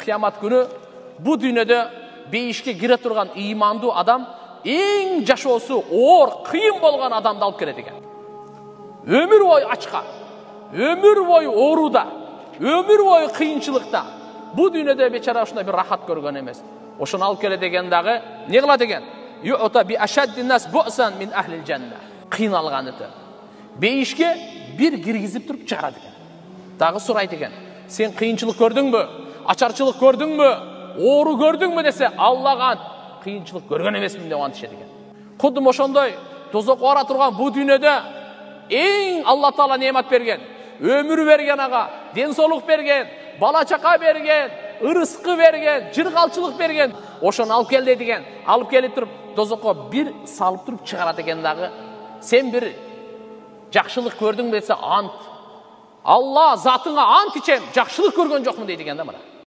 кыямат күнү бу дүйнөдө бейишке кире турган ыймандуу адам эң жашоосу оор, кыйын болгон адамды алып келет экен. Өмүр бою ачка, өмүр бою ооруда, өмүр бою кыйынчылыкта. Бу дүйнөдө бечара ушундай бир рахат көргөн эмес. Ошону алып келет деген дагы не кылат экен? Юта би ашаддин нас бусан мин ахлил жанна. Кыйналганыты. Бейишке бир киргизип туруп чыгарат экен. Дагы сурайт экен. Сен кыйынчылык көрдүңбү? Ачарчылык көрдүңбү? Оору көрдүңбү десе, Аллага кыйынчылык көргөн эмесмин деп антышат экен. Кудум ошондой тозокко бара турган бу дүйнөдө эң Алла Таала неамат берген, өмүр берген ага, ден соолук берген, бала чака берген, ырыскы берген, жыргалчылык берген. Ошону алып кел деген. Алып келип туруп тозокко бир салып туруп чыгарат экен дагы. Сен бир жакшылык көрдүңбү десе, ант. Алла затыңа ант ичем, жакшылык көргөн жокмун дейт экен да мына.